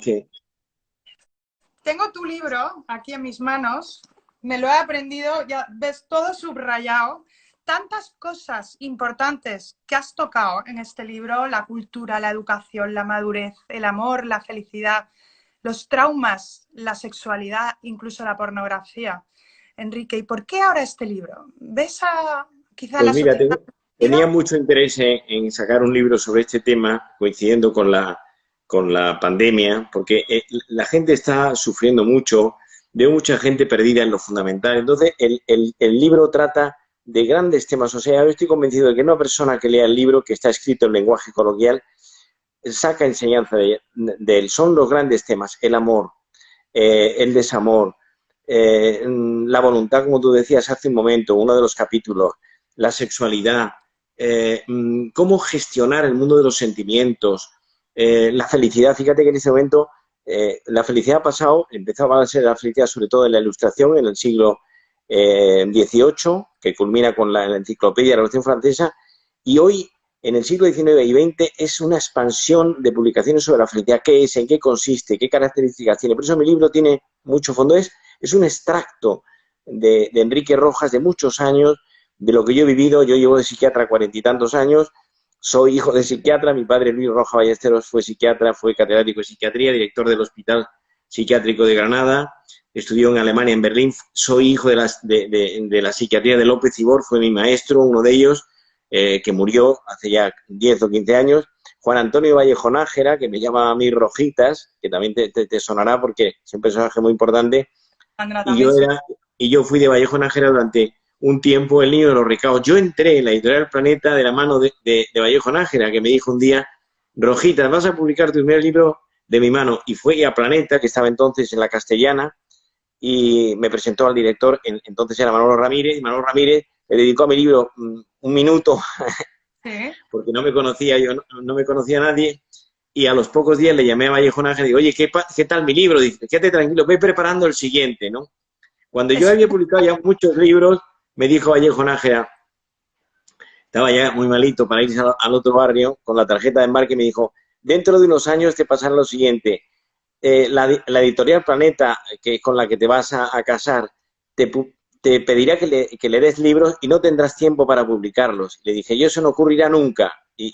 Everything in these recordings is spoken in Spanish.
que Tengo tu libro aquí en mis manos, me lo he aprendido, ya ves todo subrayado. Tantas cosas importantes que has tocado en este libro, la cultura, la educación, la madurez, el amor, la felicidad, los traumas, la sexualidad, incluso la pornografía. Enrique, ¿y por qué ahora este libro? ¿Ves a quizá Pues la mira, sociedad tenía perdida? mucho interés en sacar un libro sobre este tema, coincidiendo con la pandemia, porque la gente está sufriendo mucho, veo mucha gente perdida en lo fundamental. Entonces, el libro trata de grandes temas. O sea, yo estoy convencido de que una persona que lea el libro, que está escrito en lenguaje coloquial, saca enseñanza de él. Son los grandes temas: el amor, el desamor, la voluntad, como tú decías hace un momento, uno de los capítulos, la sexualidad, cómo gestionar el mundo de los sentimientos, la felicidad. Fíjate que en ese momento la felicidad ha pasado, empezaba a ser la felicidad sobre todo en la Ilustración, en el siglo XVIII, que culmina con la Enciclopedia de la Revolución Francesa, y hoy, en el siglo XIX y XX, es una expansión de publicaciones sobre la felicidad. ¿Qué es? ¿En qué consiste? ¿Qué características tiene? Por eso mi libro tiene mucho fondo. Es un extracto de Enrique Rojas de muchos años, de lo que yo he vivido. Yo llevo de psiquiatra 40 y tantos años, soy hijo de psiquiatra. Mi padre, Luis Rojas Ballesteros, fue psiquiatra, fue catedrático de psiquiatría, director del Hospital Psiquiátrico de Granada, estudió en Alemania, en Berlín. Soy hijo de la psiquiatría de López Ibor, fue mi maestro, uno de ellos, que murió hace ya 10 o 15 años. Juan Antonio Vallejo Nájera, que me llama a mí Rojitas, que también te sonará porque es un personaje muy importante, Sandra y también, yo, sí. era, y yo fui de Vallejo Nájera durante un tiempo el niño de los recados. Yo entré en la editorial Planeta de la mano de Vallejo Nájera, que me dijo un día: Rojitas, vas a publicar tu primer libro de mi mano. Y fui a Planeta, que estaba entonces en la Castellana, y me presentó al director, entonces era Manolo Ramírez, y Manolo Ramírez le dedicó a mi libro un minuto, Sí. porque no me conocía, yo no me conocía a nadie, y a los pocos días le llamé a Vallejo Nájera y digo: oye, ¿qué tal mi libro? Dice: quédate tranquilo, ve preparando el siguiente, ¿no? Cuando yo Es había publicado ya muchos libros, me dijo Vallejo Nájera, estaba ya muy malito para irse al otro barrio, con la tarjeta de embarque, y me dijo: dentro de unos años te pasará lo siguiente, la editorial Planeta, con la que te vas a casar, te, te pedirá que le des libros y no tendrás tiempo para publicarlos. Y le dije: yo, eso no ocurrirá nunca. Y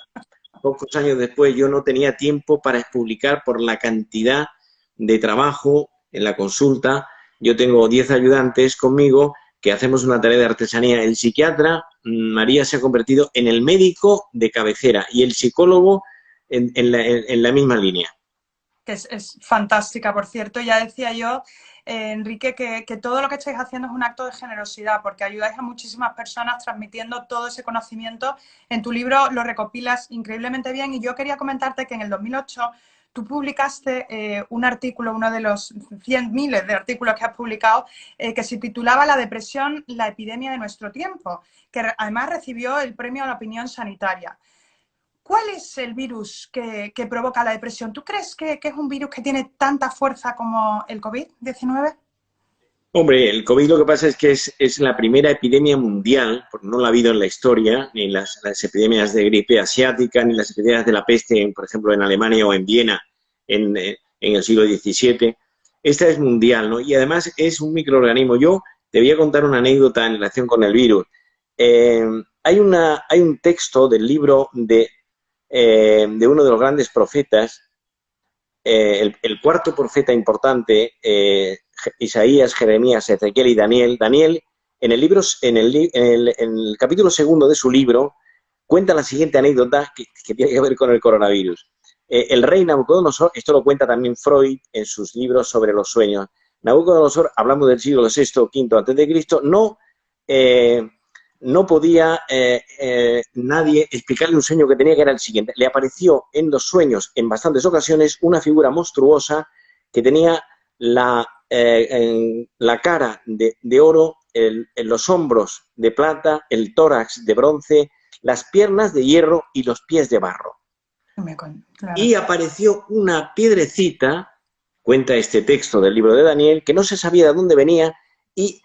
pocos años después yo no tenía tiempo para publicar por la cantidad de trabajo en la consulta. Yo tengo 10 ayudantes conmigo que hacemos una tarea de artesanía. El psiquiatra, María, se ha convertido en el médico de cabecera, y el psicólogo en la misma línea. que es fantástica, por cierto. Ya decía yo, Enrique, que todo lo que estáis haciendo es un acto de generosidad, porque ayudáis a muchísimas personas transmitiendo todo ese conocimiento. En tu libro lo recopilas increíblemente bien, y yo quería comentarte que en el 2008 tú publicaste un artículo, uno de los miles de artículos que has publicado, que se titulaba La depresión, la epidemia de nuestro tiempo, que además recibió el premio a la opinión sanitaria. ¿Cuál es el virus que provoca la depresión? ¿Tú crees que es un virus que tiene tanta fuerza como el COVID-19? Hombre, el COVID, lo que pasa es que es la primera epidemia mundial, porque no la ha habido en la historia, ni las epidemias de gripe asiática, ni las epidemias de la peste, por ejemplo, en Alemania o en Viena en el siglo XVII. Esta es mundial, ¿no? Y además es un microorganismo. Yo te voy a contar una anécdota en relación con el virus. Eh, hay un texto del libro de uno de los grandes profetas, el cuarto profeta importante, Isaías, Jeremías, Ezequiel y Daniel. Daniel, en el capítulo segundo de su libro, cuenta la siguiente anécdota que tiene que ver con el coronavirus. El rey Nabucodonosor, esto lo cuenta también Freud en sus libros sobre los sueños. Nabucodonosor, hablamos del siglo VI o V antes de Cristo, no podía nadie explicarle un sueño que tenía, que era el siguiente. Le apareció en los sueños, en bastantes ocasiones, una figura monstruosa que tenía la cara de oro, los hombros de plata, el tórax de bronce, las piernas de hierro y los pies de barro. Claro. Y apareció una piedrecita, cuenta este texto del libro de Daniel, que no se sabía de dónde venía, y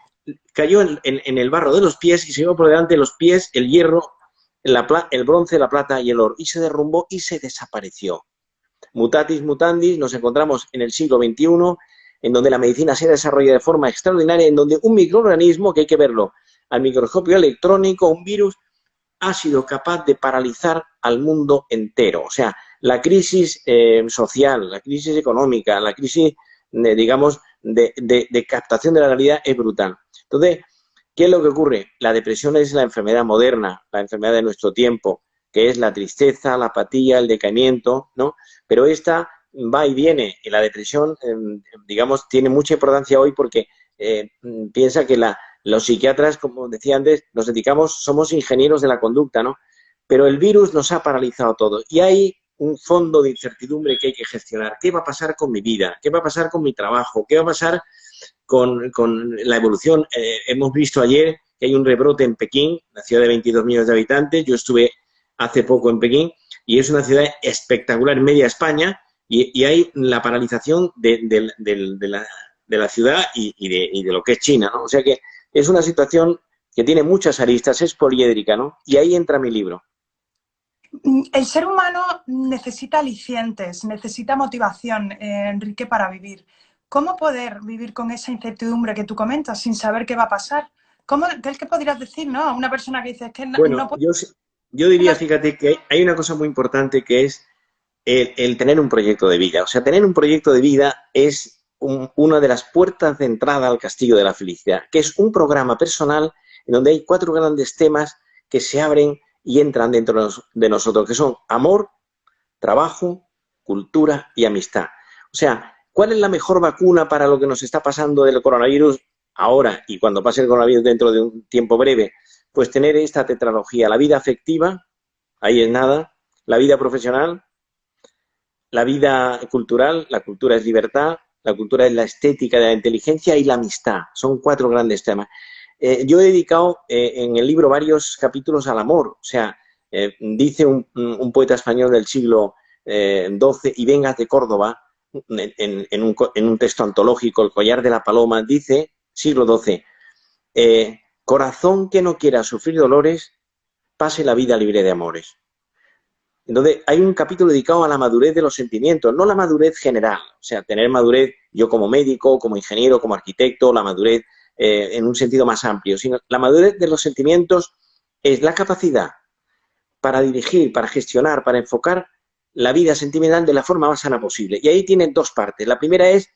cayó en el barro de los pies, y se llevó por delante de los pies el hierro, el bronce, la plata y el oro, y se derrumbó y se desapareció. mutatis mutandis, nos encontramos en el siglo XXI, en donde la medicina se desarrolla de forma extraordinaria, en donde un microorganismo, que hay que verlo al microscopio electrónico, un virus, ha sido capaz de paralizar al mundo entero. O sea, la crisis social, la crisis económica, la crisis, digamos, de captación de la realidad es brutal. Entonces, ¿qué es lo que ocurre? La depresión es la enfermedad moderna, la enfermedad de nuestro tiempo, que es la tristeza, la apatía, el decaimiento, ¿no? Pero esta va y viene. Y la depresión, digamos, tiene mucha importancia hoy porque piensa que los psiquiatras, como decía antes, nos dedicamos, somos ingenieros de la conducta, ¿no? Pero el virus nos ha paralizado todo y hay un fondo de incertidumbre que hay que gestionar. ¿Qué va a pasar con mi vida? ¿Qué va a pasar con mi trabajo? ¿Qué va a pasar con la evolución? Hemos visto ayer que hay un rebrote en Pekín, una ciudad de 22 millones de habitantes. Yo estuve hace poco en Pekín y es una ciudad espectacular en media España y hay la paralización de la ciudad y de lo que es China, ¿no? O sea que es una situación que tiene muchas aristas, es poliédrica, ¿no? Y ahí entra mi libro. El ser humano necesita alicientes, necesita motivación, Enrique, para vivir. ¿Cómo poder vivir con esa incertidumbre que tú comentas sin saber qué va a pasar? ¿Qué podrías decir, no? A una persona que dice, es que no Bueno, puedo... yo diría, fíjate, que hay una cosa muy importante que es el tener un proyecto de vida. O sea, tener un proyecto de vida es una de las puertas de entrada al castillo de la felicidad, que es un programa personal en donde hay 4 grandes temas que se abren y entran dentro de nosotros, que son amor, trabajo, cultura y amistad. O sea, ¿cuál es la mejor vacuna para lo que nos está pasando del coronavirus ahora y cuando pase el coronavirus dentro de un tiempo breve? Pues tener esta tetralogía, la vida afectiva, ahí es nada, la vida profesional, la vida cultural, la cultura es libertad, la cultura es la estética de la inteligencia y la amistad. Son 4 grandes temas. Yo he dedicado en el libro varios capítulos al amor. O sea, dice un poeta español del siglo XII, y Vengas de Córdoba, en un texto antológico, El collar de la paloma, dice, siglo XII, corazón que no quiera sufrir dolores, pase la vida libre de amores. Entonces, hay un capítulo dedicado a la madurez de los sentimientos, no la madurez general, o sea, tener madurez yo como médico, como ingeniero, como arquitecto, la madurez en un sentido más amplio, sino la madurez de los sentimientos es la capacidad para dirigir, para gestionar, para enfocar la vida sentimental de la forma más sana posible. Y ahí tienen 2 partes. La primera es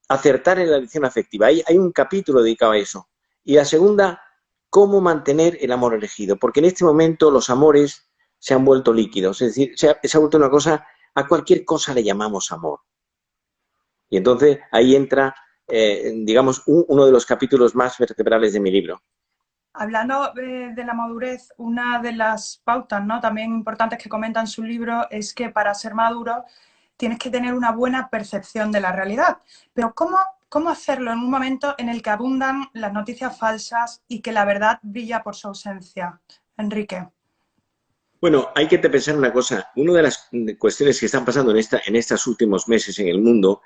acertar en la elección afectiva. Hay un capítulo dedicado a eso. Y la segunda, cómo mantener el amor elegido. Porque en este momento los amores se han vuelto líquidos. Es decir, se ha vuelto una cosa, a cualquier cosa le llamamos amor. Y entonces ahí entra, digamos, uno de los capítulos más vertebrales de mi libro. Hablando de la madurez, una de las pautas, ¿no?, también importantes que comenta en su libro es que para ser maduro tienes que tener una buena percepción de la realidad. Pero ¿cómo hacerlo en un momento en el que abundan las noticias falsas y que la verdad brilla por su ausencia? Enrique. Bueno, hay que pensar una cosa. Una de las cuestiones que están pasando en estos últimos meses en el mundo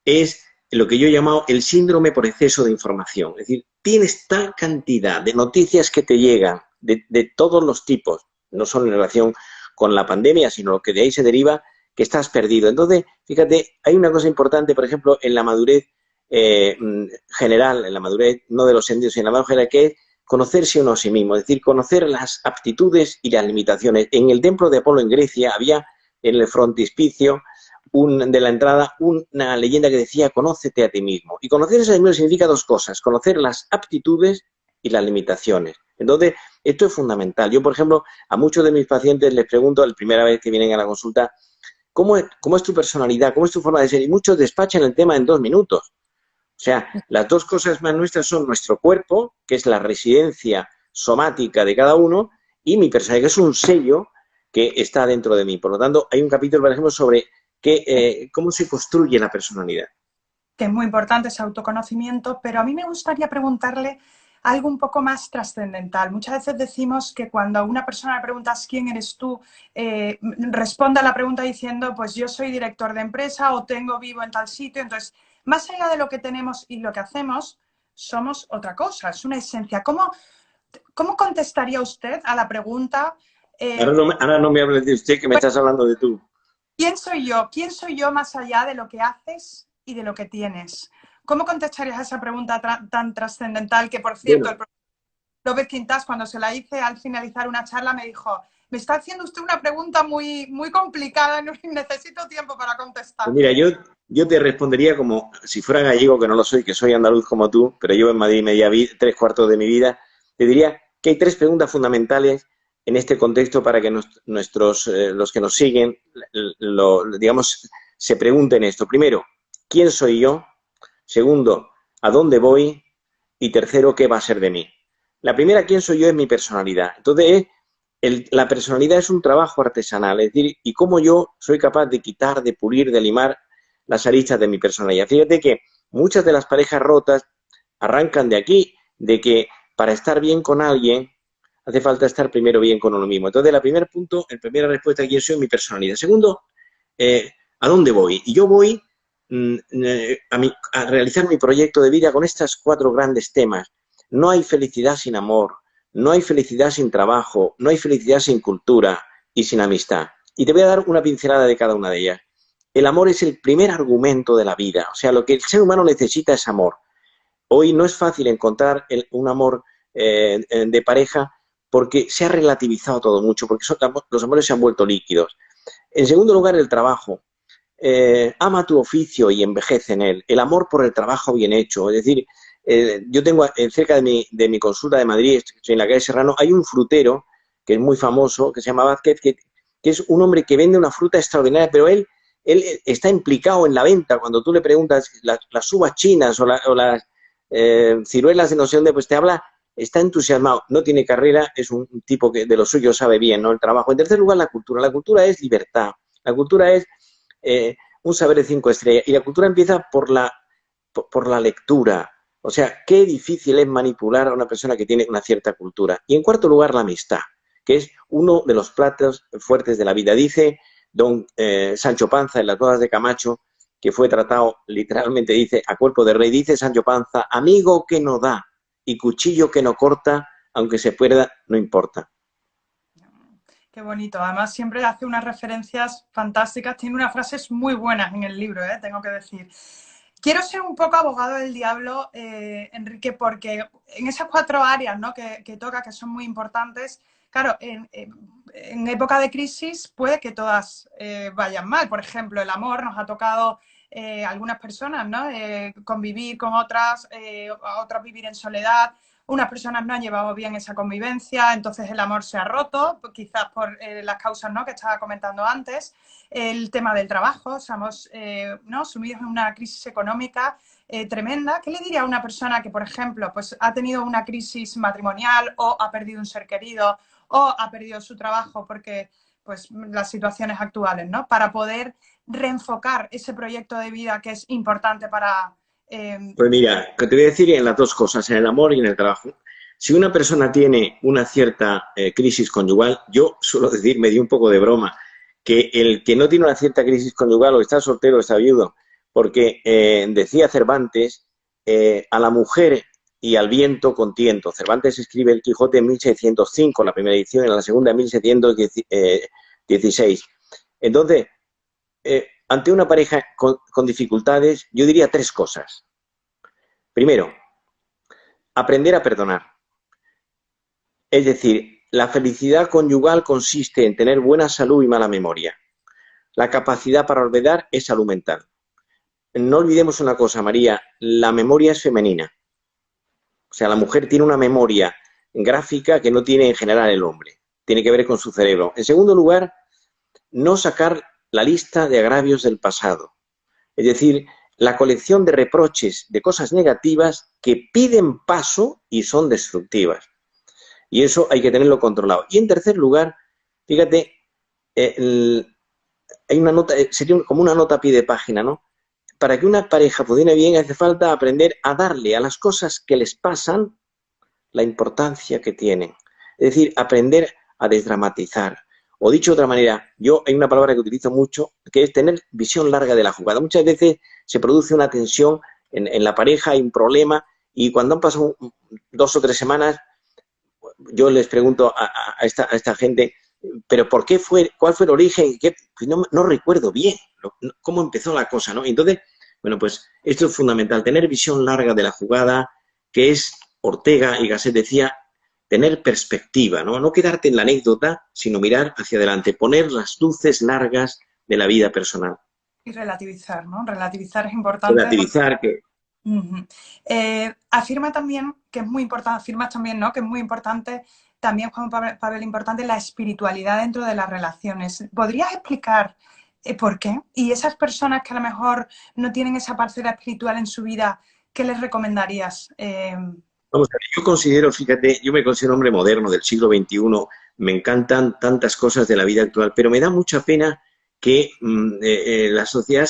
es lo que yo he llamado el síndrome por exceso de información. Es decir, tienes tal cantidad de noticias que te llegan de todos los tipos, no solo en relación con la pandemia, sino lo que de ahí se deriva, que estás perdido. Entonces, fíjate, hay una cosa importante, por ejemplo, en la madurez general, en la madurez no de los sentidos, sino en la madurez general, que es conocerse uno a sí mismo, es decir, conocer las aptitudes y las limitaciones. En el templo de Apolo en Grecia había en el frontispicio de la entrada una leyenda que decía conócete a ti mismo. Y conocerse a sí mismo significa 2 cosas, conocer las aptitudes y las limitaciones. Entonces, esto es fundamental. Yo, por ejemplo, a muchos de mis pacientes les pregunto la primera vez que vienen a la consulta, ¿cómo es tu personalidad? ¿Cómo es tu forma de ser? Y muchos despachan el tema en 2 minutos. O sea, las 2 cosas más nuestras son nuestro cuerpo, que es la residencia somática de cada uno, y mi personalidad, que es un sello que está dentro de mí. Por lo tanto, hay un capítulo, por ejemplo, sobre cómo se construye la personalidad. Que es muy importante ese autoconocimiento, pero a mí me gustaría preguntarle algo un poco más trascendental. Muchas veces decimos que cuando a una persona le preguntas quién eres tú, responde a la pregunta diciendo, pues yo soy director de empresa o vivo en tal sitio. Entonces, más allá de lo que tenemos y lo que hacemos, somos otra cosa, es una esencia. ¿Cómo contestaría usted a la pregunta? Ahora no me hables de usted, que me estás hablando de tú. ¿Quién soy yo? ¿Quién soy yo más allá de lo que haces y de lo que tienes? ¿Cómo contestarías a esa pregunta tan trascendental que, por cierto, Bueno, el profesor López Quintás, cuando se la hice al finalizar una charla, me dijo, me está haciendo usted una pregunta muy, muy complicada, necesito tiempo para pues mira, contestarle. yo te respondería como si fuera gallego, que no lo soy, que soy andaluz como tú, pero llevo en Madrid media vida, tres cuartos de mi vida. Te diría que hay tres preguntas fundamentales en este contexto para que los que nos siguen, digamos, se pregunten esto. Primero, ¿quién soy yo? Segundo, ¿a dónde voy? Y tercero, ¿qué va a ser de mí? La primera, ¿quién soy yo? Es mi personalidad. Entonces, la personalidad es un trabajo artesanal, es decir, y cómo yo soy capaz de quitar, de pulir, de limar las aristas de mi personalidad. Fíjate que muchas de las parejas rotas arrancan de aquí, de que para estar bien con alguien hace falta estar primero bien con uno mismo. Entonces, el primer punto, la primera respuesta a quién soy es mi personalidad. Segundo, ¿a dónde voy? Y yo voy a realizar mi proyecto de vida con estos cuatro grandes temas. No hay felicidad sin amor, no hay felicidad sin trabajo, no hay felicidad sin cultura y sin amistad. Y te voy a dar una pincelada de cada una de ellas. El amor es el primer argumento de la vida. O sea, lo que el ser humano necesita es amor. Hoy no es fácil encontrar un amor de pareja porque se ha relativizado todo mucho, porque los amores se han vuelto líquidos. En segundo lugar, el trabajo. Ama tu oficio y envejece en él. El amor por el trabajo bien hecho. Es decir, yo tengo cerca de mi consulta de Madrid, estoy en la calle Serrano, hay un frutero que es muy famoso, que se llama Vázquez, que es un hombre que vende una fruta extraordinaria, pero él está implicado en la venta. Cuando tú le preguntas las uvas chinas o las ciruelas de no sé dónde, pues te habla, está entusiasmado, no tiene carrera, es un tipo que de lo suyo sabe bien, ¿no? El trabajo. En tercer lugar, la cultura. La cultura es libertad. La cultura es un saber de 5 estrellas. Y la cultura empieza por la lectura. O sea, qué difícil es manipular a una persona que tiene una cierta cultura. Y en cuarto lugar, la amistad, que es uno de los platos fuertes de la vida. Dice don Sancho Panza en las bodas de Camacho, que fue tratado, literalmente dice, a cuerpo de rey, dice Sancho Panza, amigo que no da y cuchillo que no corta, aunque se pierda, no importa. Qué bonito. Además, siempre hace unas referencias fantásticas. Tiene unas frases muy buenas en el libro, tengo que decir. Quiero ser un poco abogado del diablo, Enrique, porque en esas 4 áreas, ¿no?, que toca, que son muy importantes, claro, en época de crisis puede que todas vayan mal. Por ejemplo, el amor nos ha tocado algunas personas, ¿no? Convivir con otras, a otras vivir en soledad. Unas personas no han llevado bien esa convivencia, entonces el amor se ha roto, quizás por las causas, ¿no?, que estaba comentando antes. El tema del trabajo, estamos ¿no?, sumidos en una crisis económica tremenda. ¿Qué le diría a una persona que, por ejemplo, pues, ha tenido una crisis matrimonial o ha perdido un ser querido o ha perdido su trabajo porque pues, las situaciones actuales, ¿no?, para poder reenfocar ese proyecto de vida que es importante para... Pues mira, que te voy a decir en las dos cosas, en el amor y en el trabajo. Si una persona tiene una cierta crisis conyugal, yo suelo decir, me dio un poco de broma, que el que no tiene una cierta crisis conyugal o está soltero o está viudo, porque decía Cervantes, a la mujer y al viento con tiento. Cervantes escribe el Quijote en 1605, la primera edición, y en la segunda en 1716. Entonces, ante una pareja con dificultades, yo diría tres cosas. Primero, aprender a perdonar. Es decir, la felicidad conyugal consiste en tener buena salud y mala memoria. La capacidad para olvidar es salud mental. No olvidemos una cosa, María, la memoria es femenina. O sea, la mujer tiene una memoria gráfica que no tiene en general el hombre. Tiene que ver con su cerebro. En segundo lugar, no sacar la lista de agravios del pasado. Es decir, la colección de reproches, de cosas negativas que piden paso y son destructivas. Y eso hay que tenerlo controlado. Y en tercer lugar, fíjate, hay una nota, sería como una nota a pie de página, ¿no? Para que una pareja funcione bien hace falta aprender a darle a las cosas que les pasan la importancia que tienen. Es decir, aprender a desdramatizar. O dicho de otra manera, hay una palabra que utilizo mucho, que es tener visión larga de la jugada. Muchas veces se produce una tensión en la pareja, hay un problema, y cuando han pasado 2 o 3 semanas, yo les pregunto a esta gente, pero ¿por qué fue? ¿Cuál fue el origen? Pues no recuerdo bien cómo empezó la cosa, ¿no? Entonces, bueno, pues esto es fundamental, tener visión larga de la jugada, que es, Ortega y Gasset decía, tener perspectiva, ¿no? No quedarte en la anécdota, sino mirar hacia adelante, poner las luces largas de la vida personal. Y relativizar, ¿no? Relativizar es importante. Relativizar que... Afirma también que es muy importante, afirmas también, ¿no? Que es muy importante, también, Juan Pavel, importante la espiritualidad dentro de las relaciones. ¿Podrías explicar por qué? Y esas personas que a lo mejor no tienen esa parcela espiritual en su vida, ¿qué les recomendarías? Vamos a ver, yo considero, fíjate, yo me considero hombre moderno del siglo XXI, me encantan tantas cosas de la vida actual, pero me da mucha pena que la sociedad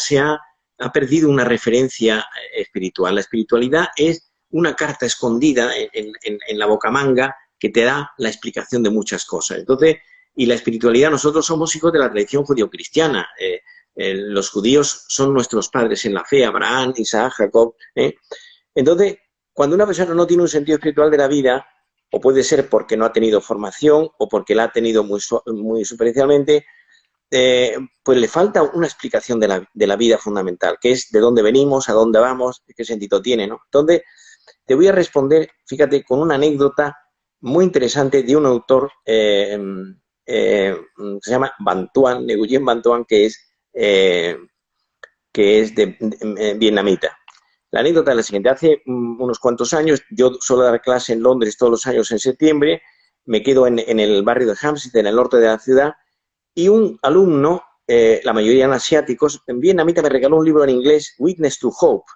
ha perdido una referencia espiritual. La espiritualidad es una carta escondida en la bocamanga que te da la explicación de muchas cosas. Entonces, y la espiritualidad, nosotros somos hijos de la tradición judio-cristiana. Los judíos son nuestros padres en la fe, Abraham, Isaac, Jacob. Entonces, cuando una persona no tiene un sentido espiritual de la vida, o puede ser porque no ha tenido formación o porque la ha tenido muy superficialmente, pues le falta una explicación de la vida fundamental, que es de dónde venimos, a dónde vamos, qué sentido tiene, ¿no? Entonces, te voy a responder, fíjate, con una anécdota muy interesante de un autor que se llama Van Thuan, Nguyen Van Thuan, que es vietnamita. La anécdota es la siguiente. Hace unos cuantos años, yo suelo dar clase en Londres todos los años en septiembre, me quedo en el barrio de Hampstead, en el norte de la ciudad, y un alumno, la mayoría eran asiáticos, en vietnamita, me regaló un libro en inglés, Witness to Hope,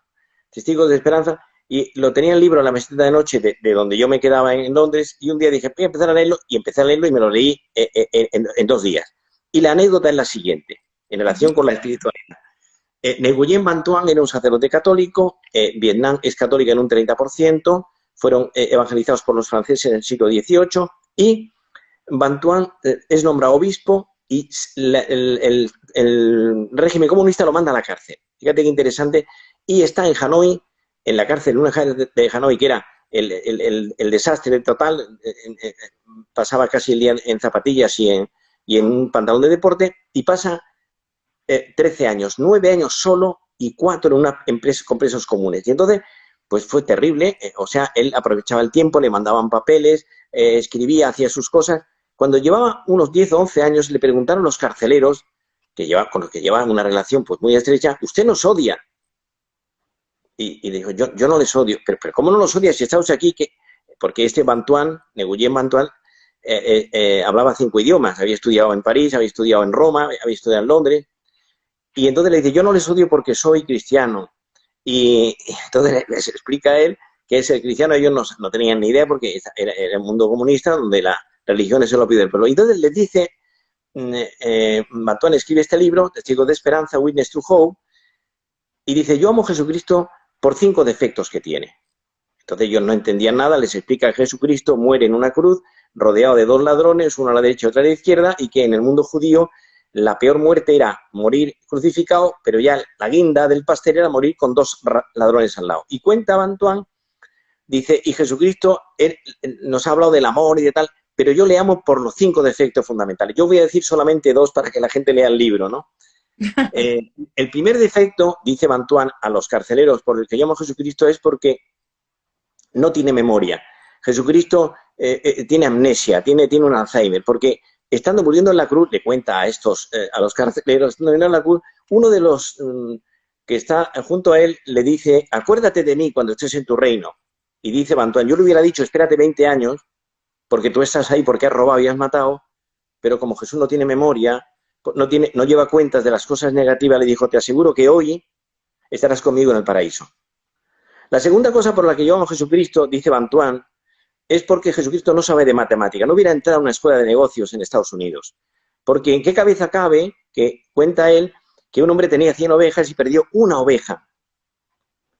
Testigos de Esperanza, y lo tenía el libro en la mesita de noche de donde yo me quedaba en Londres, y un día dije, voy a empezar a leerlo, y empecé a leerlo y me lo leí en 2 días. Y la anécdota es la siguiente, en relación con la espiritualidad. Nguyen Van Thuan era un sacerdote católico, Vietnam es católica en un 30%, fueron evangelizados por los franceses en el siglo XVIII, y Van Thuan es nombrado obispo y el régimen comunista lo manda a la cárcel. Fíjate qué interesante. Y está en Hanoi, en la cárcel, una de Hanoi, que era el desastre total, pasaba casi el día en zapatillas y en un pantalón de deporte, y pasa 13 años, 9 años solo y 4 en una empresa con presos comunes. Y entonces, pues fue terrible, o sea, él aprovechaba el tiempo, le mandaban papeles, escribía, hacía sus cosas. Cuando llevaba unos 10 o 11 años, le preguntaron los carceleros, con los que llevaban una relación pues muy estrecha, ¿usted nos odia? Y dijo, yo no les odio. Pero ¿cómo no los odia si estamos aquí? Porque este Van Thuan, Nguyen Van Thuan, hablaba 5 idiomas, había estudiado en París, había estudiado en Roma, había estudiado en Londres. Y entonces le dice, yo no les odio porque soy cristiano. Y entonces les explica a él que es el cristiano. Ellos no tenían ni idea porque era el mundo comunista donde la religión es el opio del pueblo. Y entonces les dice, Van Thuan escribe este libro, Testigos de Esperanza, Witness to Hope, y dice, yo amo a Jesucristo por 5 defectos que tiene. Entonces ellos no entendían nada, les explica que Jesucristo muere en una cruz, rodeado de 2 ladrones, uno a la derecha y otro a la izquierda, y que en el mundo judío la peor muerte era morir crucificado, pero ya la guinda del pastel era morir con 2 ladrones al lado. Y cuenta Van Thuan, dice, y Jesucristo nos ha hablado del amor y de tal, pero yo le amo por los 5 defectos fundamentales. Yo voy a decir solamente 2 para que la gente lea el libro, ¿no? El primer defecto, dice Van Thuan a los carceleros por el que llamo a Jesucristo, es porque no tiene memoria. Jesucristo tiene amnesia, tiene un Alzheimer, porque estando muriendo en la cruz, le cuenta a los carceleros, estando muriendo en la cruz, uno de los que está junto a él le dice, acuérdate de mí cuando estés en tu reino. Y dice Van Thuan, yo le hubiera dicho, espérate 20 años, porque tú estás ahí porque has robado y has matado, pero como Jesús no tiene memoria, no lleva cuentas de las cosas negativas, le dijo, te aseguro que hoy estarás conmigo en el paraíso. La segunda cosa por la que yo amo a Jesucristo, dice Van Thuan, es porque Jesucristo no sabe de matemática. No hubiera entrado a una escuela de negocios en Estados Unidos. Porque ¿en qué cabeza cabe que cuenta él que un hombre tenía 100 ovejas y perdió una oveja?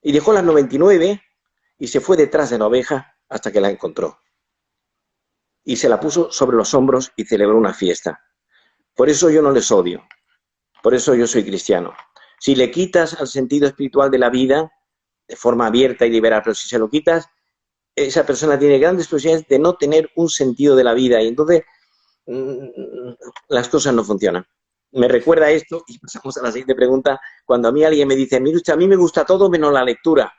Y dejó las 99 y se fue detrás de la oveja hasta que la encontró. Y se la puso sobre los hombros y celebró una fiesta. Por eso yo no les odio. Por eso yo soy cristiano. Si le quitas al sentido espiritual de la vida, de forma abierta y liberal, pero si se lo quitas, esa persona tiene grandes posibilidades de no tener un sentido de la vida. Y entonces, las cosas no funcionan. Me recuerda esto, y pasamos a la siguiente pregunta, cuando a mí alguien me dice, mire usted, a mí me gusta todo menos la lectura.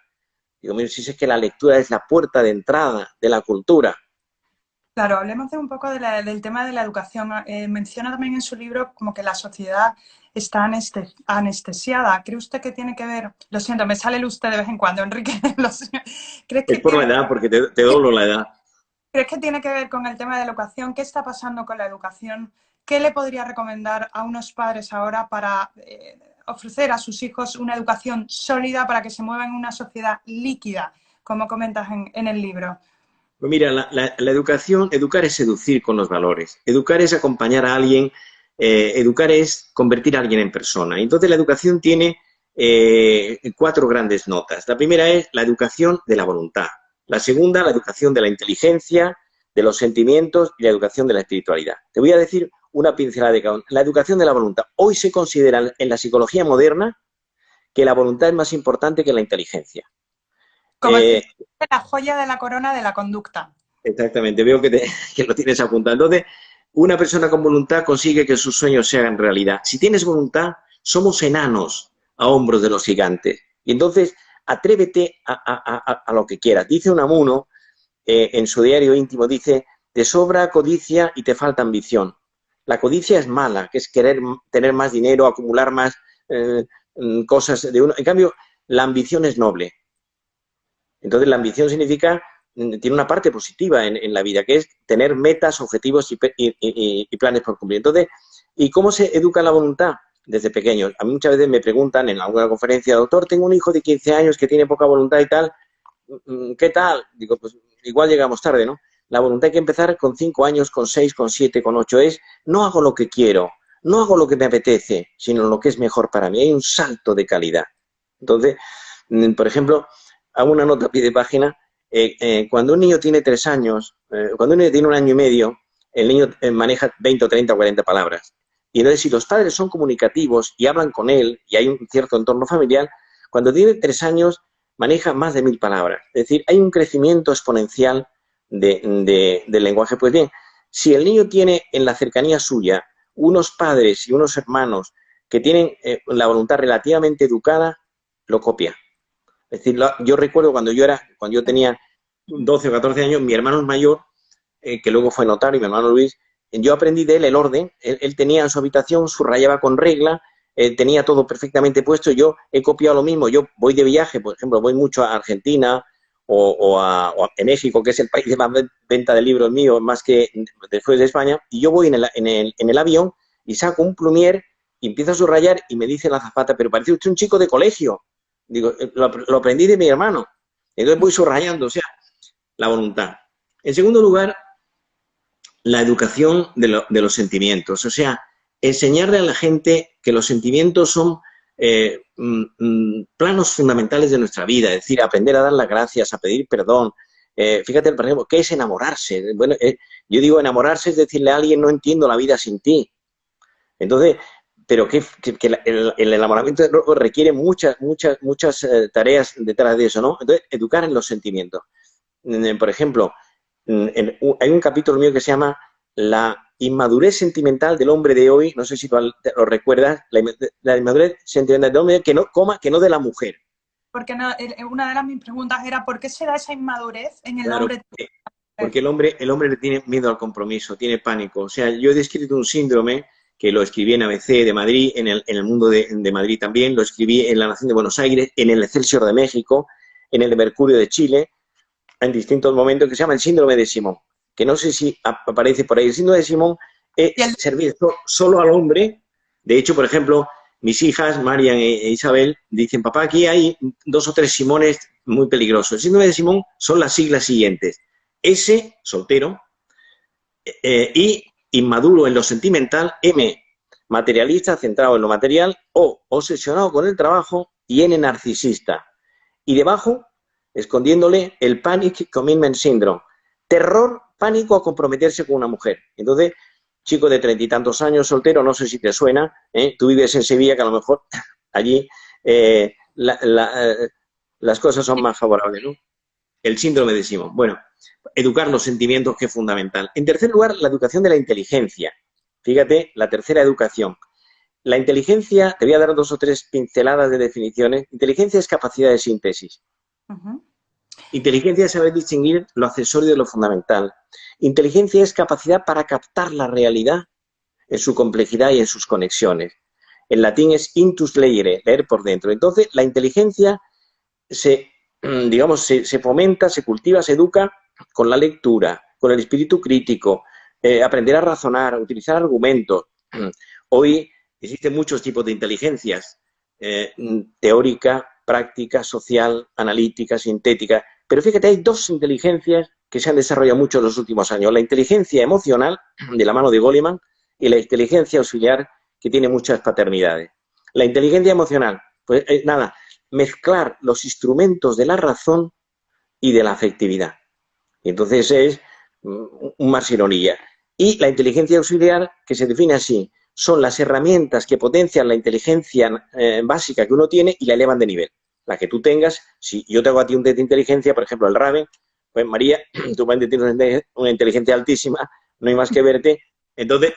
Digo, mire, si es que la lectura es la puerta de entrada de la cultura. Claro, hablemos un poco del tema de la educación. Menciona también en su libro como que la sociedad está anestesiada. ¿Cree usted que tiene que ver? Lo siento, me sale el usted de vez en cuando, Enrique. ¿Crees Es que por la edad, porque te doblo la edad. ¿Crees que tiene que ver con el tema de la educación? ¿Qué está pasando con la educación? ¿Qué le podría recomendar a unos padres ahora para ofrecer a sus hijos una educación sólida para que se muevan en una sociedad líquida, como comentas en el libro? Pues mira, la educación, educar es seducir con los valores, educar es acompañar a alguien, educar es convertir a alguien en persona. Entonces la educación tiene 4 grandes notas. La primera es la educación de la voluntad. La segunda, la educación de la inteligencia, de los sentimientos y la educación de la espiritualidad. Te voy a decir una pincelada de cada una. La educación de la voluntad. Hoy se considera en la psicología moderna que la voluntad es más importante que la inteligencia. Como la joya de la corona de la conducta. Exactamente, veo que lo tienes apuntado. Entonces, una persona con voluntad consigue que sus sueños se hagan realidad. Si tienes voluntad, somos enanos a hombros de los gigantes. Y entonces, atrévete a lo que quieras. Dice Unamuno, en su diario íntimo, dice, te sobra codicia y te falta ambición. La codicia es mala, que es querer tener más dinero, acumular más cosas de uno. En cambio, la ambición es noble. Entonces, la ambición significa, tiene una parte positiva en la vida, que es tener metas, objetivos y planes por cumplir. Entonces, ¿y cómo se educa la voluntad? Desde pequeños. A mí muchas veces me preguntan en alguna conferencia, doctor, tengo un hijo de 15 años que tiene poca voluntad y tal, ¿qué tal? Digo, pues igual llegamos tarde, ¿no? La voluntad hay que empezar con 5 años, con 6, con 7, con 8. Es, no hago lo que quiero, no hago lo que me apetece, sino lo que es mejor para mí. Hay un salto de calidad. Entonces, por ejemplo, hago una nota a pie de página. Cuando un niño tiene 3 años, cuando un niño tiene 1 año y medio, el niño maneja 20 o 30 o 40 palabras. Y entonces, si los padres son comunicativos y hablan con él, y hay un cierto entorno familiar, cuando tiene 3 años, maneja más de 1000 palabras. Es decir, hay un crecimiento exponencial del lenguaje. Pues bien, si el niño tiene en la cercanía suya unos padres y unos hermanos que tienen la voluntad relativamente educada, lo copia. Es decir, yo recuerdo cuando yo tenía 12 o 14 años, mi hermano mayor, que luego fue notario, mi hermano Luis, yo aprendí de él el orden. Él tenía en su habitación, subrayaba con regla, tenía todo perfectamente puesto. Yo he copiado lo mismo. Yo voy de viaje, por ejemplo, voy mucho a Argentina o a México, que es el país de más venta de libros mío, más que después de España, y yo voy en el avión y saco un plumier y empiezo a subrayar y me dice la azafata, pero parece usted un chico de colegio. Digo, lo aprendí de mi hermano. Entonces voy subrayando, o sea, la voluntad. En segundo lugar, la educación de los sentimientos. O sea, enseñarle a la gente que los sentimientos son planos fundamentales de nuestra vida. Es decir, aprender a dar las gracias, a pedir perdón. Fíjate, por ejemplo, ¿qué es enamorarse? Bueno, yo digo, enamorarse es decirle a alguien, no entiendo la vida sin ti. Entonces, pero que el enamoramiento requiere muchas tareas detrás de eso, ¿no? Entonces, educar en los sentimientos. Por ejemplo, hay un capítulo mío que se llama La inmadurez sentimental del hombre de hoy. No sé si tú lo recuerdas. La inmadurez sentimental del hombre que no de la mujer. Porque no, una de mis preguntas era ¿por qué se da esa inmadurez en el Claro, hombre? porque el hombre le tiene miedo al compromiso, tiene pánico. O sea, yo he descrito un síndrome que lo escribí en ABC de Madrid, en el Mundo de Madrid también, lo escribí en La Nación de Buenos Aires, en el Excelsior de México, en el de Mercurio de Chile, en distintos momentos, que se llama el síndrome de Simón, que no sé si aparece por ahí. El síndrome de Simón es servir solo al hombre. De hecho, por ejemplo, mis hijas, Marian e Isabel, dicen, papá, aquí hay 2 o 3 Simones muy peligrosos. El síndrome de Simón son las siglas siguientes: S, soltero, I, inmaduro en lo sentimental, M, materialista, centrado en lo material, O, obsesionado con el trabajo, y N, narcisista. Y debajo, escondiéndole el Panic Commitment Syndrome, terror, pánico a comprometerse con una mujer. Entonces, chico de 30 y tantos años, soltero, no sé si te suena, tú vives en Sevilla, que a lo mejor allí las cosas son más favorables, ¿no? el síndrome de Simón. Bueno, educar los sentimientos, que es fundamental. En tercer lugar, la educación de la inteligencia. Fíjate, la tercera educación. La inteligencia, te voy a dar 2 o 3 pinceladas de definiciones. Inteligencia es capacidad de síntesis. Inteligencia es saber distinguir lo accesorio de lo fundamental. Inteligencia es capacidad para captar la realidad en su complejidad y en sus conexiones. En latín es intus leere, leer por dentro. Entonces, la inteligencia se fomenta, se cultiva, se educa con la lectura, con el espíritu crítico, aprender a razonar, a utilizar argumentos. Hoy existen muchos tipos de inteligencias, teórica, práctica, social, analítica, sintética. Pero fíjate, hay 2 inteligencias que se han desarrollado mucho en los últimos años. La inteligencia emocional, de la mano de Goleman, y la inteligencia auxiliar, que tiene muchas paternidades. La inteligencia emocional, pues nada, mezclar los instrumentos de la razón y de la afectividad. Y entonces es un mar sin orilla. Y la inteligencia auxiliar, que se define así, son las herramientas que potencian la inteligencia básica que uno tiene y la elevan de nivel. La que tú tengas, si yo te hago a ti un test de inteligencia, por ejemplo, el Raven, pues María, tú tienes una inteligencia altísima, no hay más que verte. Entonces,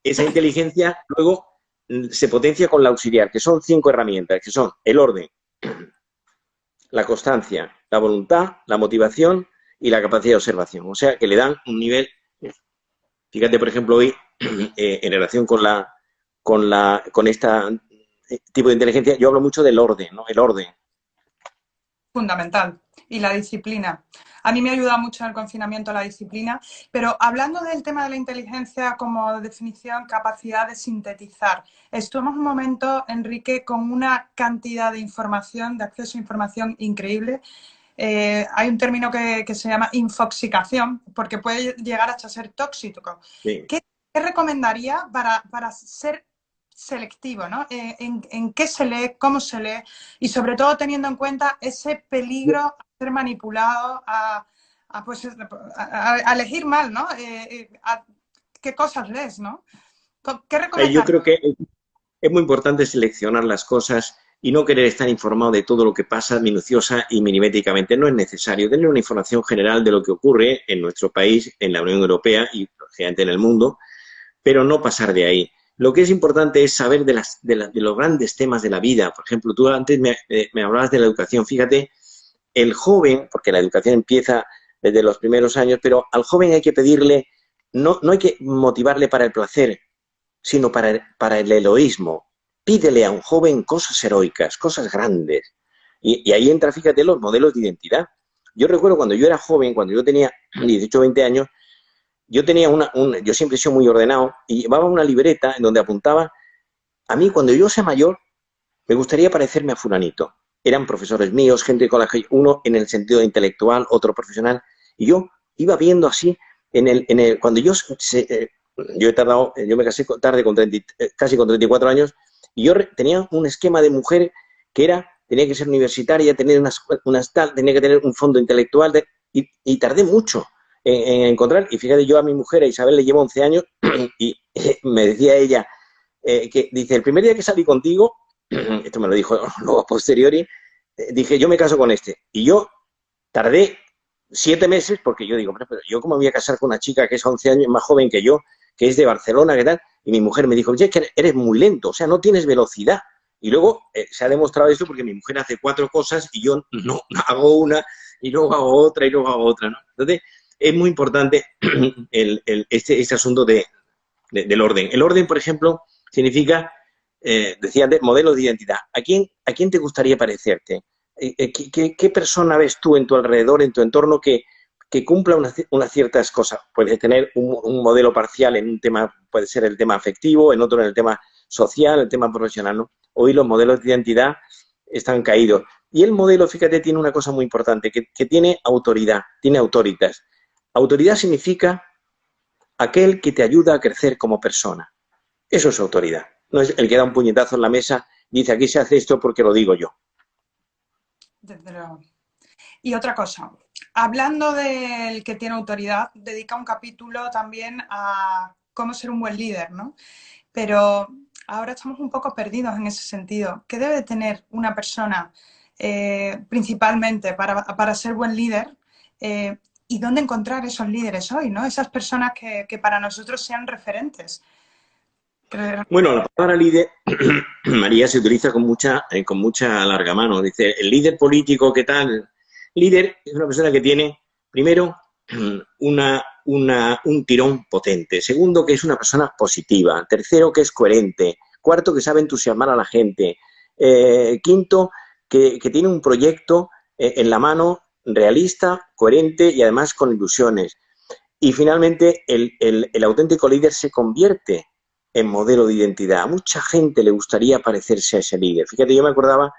esa inteligencia luego se potencia con la auxiliar, que son 5 herramientas, que son el orden, la constancia, la voluntad, la motivación y la capacidad de observación. O sea, que le dan un nivel. Fíjate, por ejemplo, hoy, en relación con este tipo de inteligencia, yo hablo mucho del orden, ¿no? El orden. Fundamental. Y la disciplina. A mí me ayuda mucho en el confinamiento la disciplina, pero hablando del tema de la inteligencia como definición, capacidad de sintetizar. Estuvimos un momento, Enrique, con una cantidad de información, de acceso a información increíble. Hay un término que se llama infoxicación, porque puede llegar hasta ser tóxico. Sí. ¿Qué recomendaría para ser selectivo, ¿no? En qué se lee, cómo se lee y sobre todo teniendo en cuenta ese peligro a ser manipulado, a elegir mal, ¿no? ¿Qué cosas lees, no? ¿Qué recomendarías? Yo creo que es muy importante seleccionar las cosas y no querer estar informado de todo lo que pasa minuciosa y milimétricamente. No es necesario tener una información general de lo que ocurre en nuestro país, en la Unión Europea y, lógicamente, en el mundo, pero no pasar de ahí. Lo que es importante es saber de los grandes temas de la vida. Por ejemplo, tú antes me hablabas de la educación. Fíjate, el joven, porque la educación empieza desde los primeros años, pero al joven hay que pedirle, no hay que motivarle para el placer, sino para el heroísmo. Pídele a un joven cosas heroicas, cosas grandes. Y ahí entra, fíjate, los modelos de identidad. Yo recuerdo cuando yo era joven, cuando yo tenía 18 o 20 años, yo siempre he sido muy ordenado y llevaba una libreta en donde apuntaba, a mí cuando yo sea mayor me gustaría parecerme a fulanito. Eran profesores míos, gente con la que uno en el sentido intelectual, otro profesional, y yo iba viendo así, cuando yo me casé tarde, casi con 34 años, y yo tenía un esquema de mujer que tenía que ser universitaria, tenía tenía que tener un fondo intelectual, y tardé mucho en encontrar, y fíjate, yo a mi mujer, a Isabel, le llevo 11 años, y me decía ella, que dice, el primer día que salí contigo, esto me lo dijo luego a posteriori, dije, yo me caso con este. Y yo tardé 7 meses, porque yo digo, pero yo cómo me voy a casar con una chica que es 11 años más joven que yo, que es de Barcelona, ¿qué tal? Y mi mujer me dijo, oye, que eres muy lento, o sea, no tienes velocidad. Y luego se ha demostrado esto porque mi mujer hace 4 cosas y yo no hago una, y luego hago otra, y luego hago otra, ¿no? Entonces, es muy importante este asunto del orden. El orden, por ejemplo, significa, decía antes, modelos de identidad. ¿A quién te gustaría parecerte? ¿Qué persona ves tú en tu alrededor, en tu entorno, que cumpla unas ciertas cosas? Puedes tener un modelo parcial en un tema, puede ser el tema afectivo, en otro en el tema social, el tema profesional, ¿no? Hoy los modelos de identidad están caídos. Y el modelo, fíjate, tiene una cosa muy importante, que tiene autoridad, tiene autoritas. Autoridad significa aquel que te ayuda a crecer como persona. Eso es autoridad. No es el que da un puñetazo en la mesa y dice, aquí se hace esto porque lo digo yo. Desde luego. Y otra cosa, hablando del que tiene autoridad, dedica un capítulo también a cómo ser un buen líder, ¿no? Pero ahora estamos un poco perdidos en ese sentido. ¿Qué debe tener una persona principalmente para ser buen líder. ¿Y dónde encontrar esos líderes hoy, ¿no? Esas personas que para nosotros sean referentes. Bueno, la palabra líder, María, se utiliza con mucha larga mano. Dice, el líder político, ¿qué tal? Líder es una persona que tiene, primero, un tirón potente. Segundo, que es una persona positiva. Tercero, que es coherente. Cuarto, que sabe entusiasmar a la gente. Quinto, que tiene un proyecto en la mano realista, coherente y además con ilusiones. Y finalmente, el auténtico líder se convierte en modelo de identidad. A mucha gente le gustaría parecerse a ese líder. Fíjate, yo me acordaba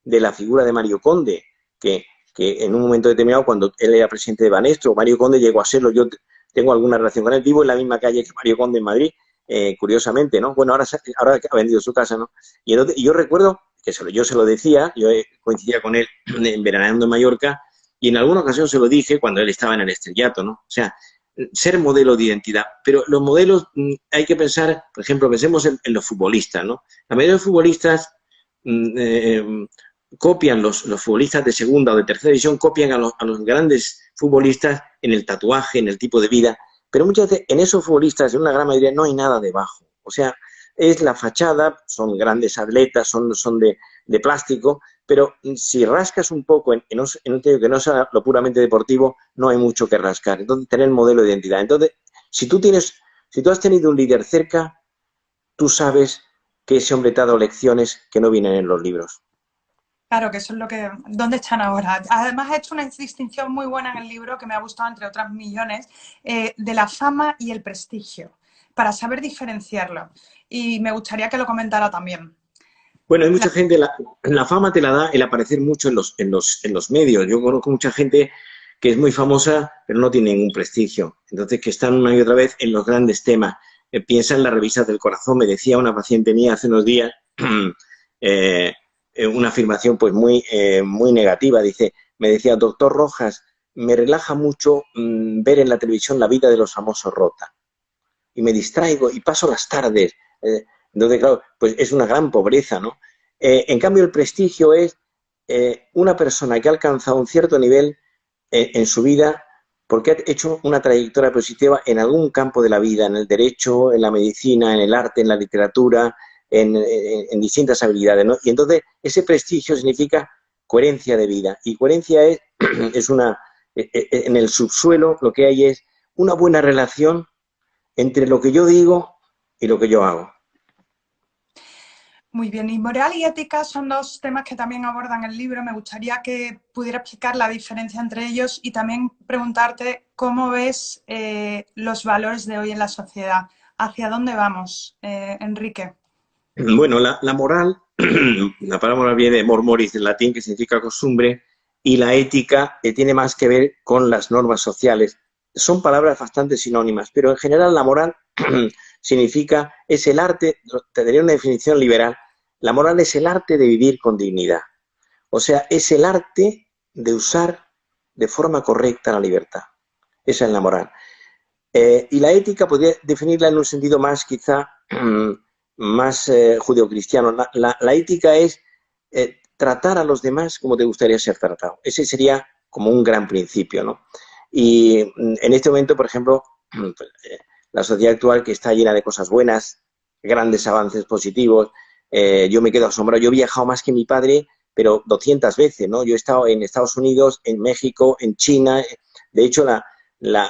de la figura de Mario Conde, que en un momento determinado, cuando él era presidente de Banestro, Mario Conde llegó a serlo. Yo tengo alguna relación con él, vivo en la misma calle que Mario Conde en Madrid, curiosamente, ¿no? Bueno, ahora ha vendido su casa, ¿no? Y yo recuerdo que yo se lo decía, yo coincidía con él veraneando en Mallorca, y en alguna ocasión se lo dije cuando él estaba en el estrellato, ¿no? O sea, ser modelo de identidad. Pero los modelos, hay que pensar, por ejemplo, pensemos en los futbolistas, ¿no? La mayoría de los futbolistas copian, los futbolistas de segunda o de tercera división, copian a los grandes futbolistas en el tatuaje, en el tipo de vida, pero muchas veces en esos futbolistas, en una gran mayoría, no hay nada debajo. O sea, es la fachada, son grandes atletas, son de plástico, pero si rascas un poco en un tema que no sea lo puramente deportivo, no hay mucho que rascar. Entonces, tener modelo de identidad. Entonces, si tú has tenido un líder cerca, tú sabes que ese hombre te ha dado lecciones que no vienen en los libros. Claro, que eso es ¿dónde están ahora? Además, he hecho una distinción muy buena en el libro que me ha gustado, entre otras millones, de la fama y el prestigio, para saber diferenciarlo. Y me gustaría que lo comentara también. Bueno, hay mucha gente, la fama te la da el aparecer mucho en los medios. Yo conozco mucha gente que es muy famosa, pero no tiene ningún prestigio. Entonces, que están una y otra vez en los grandes temas. Piensa en las revistas del corazón. Me decía una paciente mía hace unos días una afirmación pues muy negativa. Me decía, doctor Rojas, me relaja mucho ver en la televisión la vida de los famosos rota. Y me distraigo y paso las tardes. Entonces, claro, pues es una gran pobreza, ¿no? En cambio, el prestigio es una persona que ha alcanzado un cierto nivel en su vida porque ha hecho una trayectoria positiva en algún campo de la vida, en el derecho, en la medicina, en el arte, en la literatura, en distintas habilidades, ¿no? Y entonces, ese prestigio significa coherencia de vida. Y coherencia es en el subsuelo lo que hay es una buena relación entre lo que yo digo y lo que yo hago. Muy bien, y moral y ética son dos temas que también abordan el libro. Me gustaría que pudiera explicar la diferencia entre ellos y también preguntarte cómo ves los valores de hoy en la sociedad. ¿Hacia dónde vamos, Enrique? Bueno, la moral, la palabra moral viene de mor moris, del latín, que significa costumbre, y la ética tiene más que ver con las normas sociales. Son palabras bastante sinónimas, pero en general la moral significa, es el arte, te daría una definición liberal, la moral es el arte de vivir con dignidad. O sea, es el arte de usar de forma correcta la libertad. Esa es la moral. Y la ética podría definirla en un sentido más, quizá, más judeocristiano. La ética es tratar a los demás como te gustaría ser tratado. Ese sería como un gran principio, ¿no? Y en este momento, por ejemplo, la sociedad actual, que está llena de cosas buenas, grandes avances positivos, yo me quedo asombrado. Yo he viajado más que mi padre, pero 200 veces, ¿no? Yo he estado en Estados Unidos, en México, en China. De hecho,